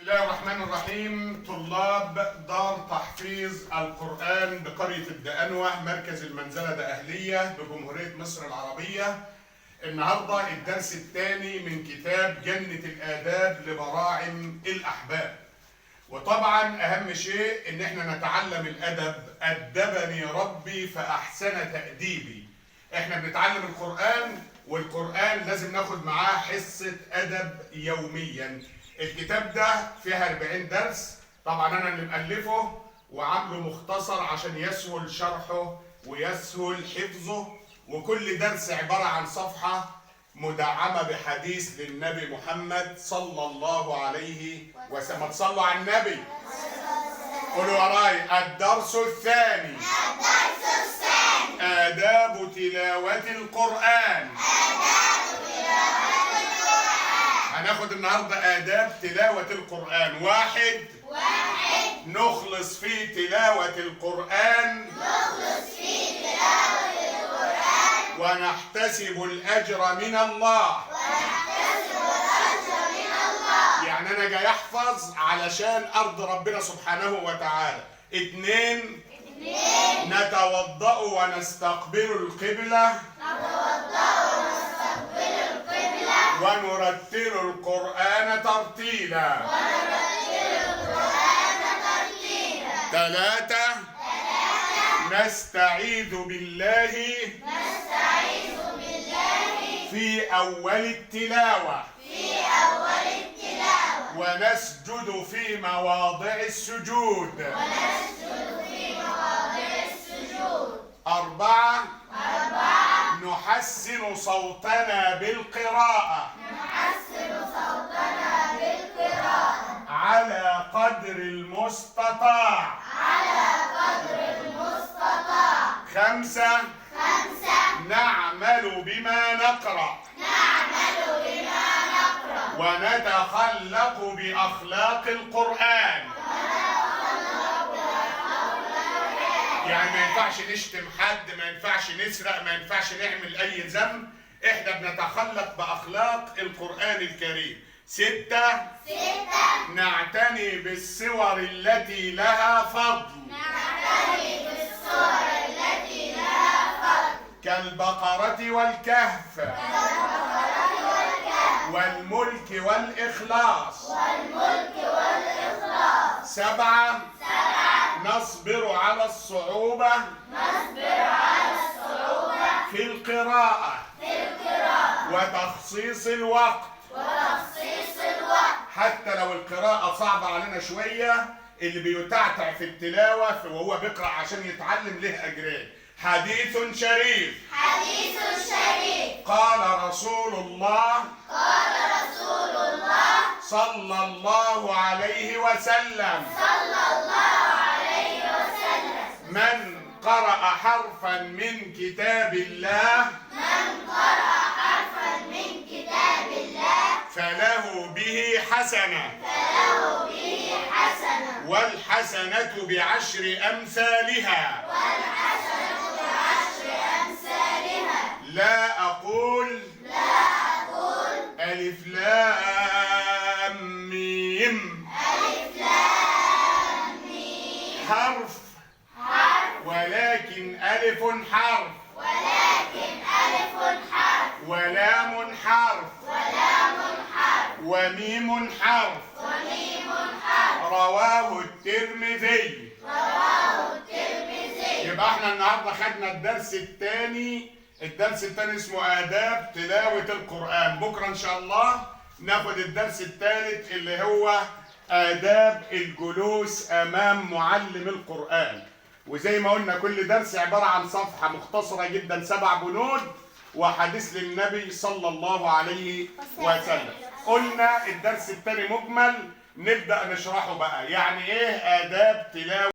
الله الرحمن الرحيم. طلاب دار تحفيظ القرآن بقرية الدقنوة مركز المنزلة أهلية بجمهورية مصر العربية. النهارده الدرس الثاني من كتاب جنة الآداب لبراعم الأحباب. وطبعا أهم شيء إن احنا نتعلم الأدب. أدبني ربي فأحسن تأديبي. احنا بنتعلم القرآن، والقرآن لازم ناخد معاه حصة أدب يوميا. الكتاب ده فيها 40 درس، طبعا انا اللي مؤلفه وعامله مختصر عشان يسهل شرحه ويسهل حفظه، وكل درس عبارة عن صفحة مدعمة بحديث للنبي محمد صلى الله عليه وسلم. ما تصلوا على النبي. قولوا وراي: الدرس الثاني آداب تلاوة القرآن. هناخد النهارده آداب تلاوة القرآن. واحد نخلص في تلاوة القرآن ونحتسب الأجر من الله. يعني أنا جاي أحفظ علشان أرض ربنا سبحانه وتعالى. اتنين نتوضأ ونستقبل القبلة ونرتل القرآن ترتيلا. ثلاثة نستعيذ بالله في أول التلاوة ونسجد في مواضع السجود. أربعة نحسن صوتنا بالقراءة على قدر المستطاع. خمسة نعمل بما نقرأ ونتخلق بأخلاق القرآن. يعني ما ينفعش نشتم حد، ما ينفعش نسرق، ما ينفعش نعمل أي ذنب. إحنا بنتخلق بأخلاق القرآن الكريم. ستة نعتني بالسور التي لها فضل كالبقرة والكهف والملك والإخلاص. سبعة نصبر على الصعوبة في القراءة وتخصيص الوقت. حتى لو القراءة صعبة علينا شوية، اللي بيتعتع في التلاوة وهو بيقرأ عشان يتعلم له أجرين. حديث شريف قال رسول الله صلى الله عليه وسلم: من قرأ حرفا من كتاب الله فله به حسنة والحسنة بعشر أمثالها. لا أقول ألف لام ميم حرف، ولكن ألف حرف ولام حرف وميم حرف. رواه الترمذي. يبقى احنا النهارده خدنا الدرس الثاني. الدرس الثاني اسمه آداب تلاوة القرآن. بكره ان شاء الله ناخد الدرس الثالث اللي هو آداب الجلوس أمام معلم القرآن. وزي ما قلنا كل درس عبارة عن صفحة مختصرة جدا، 7 بنود وحديث للنبي صلى الله عليه وسلم. قلنا الدرس الثاني مجمل، نبدأ نشرحه بقى. يعني ايه آداب تلاوة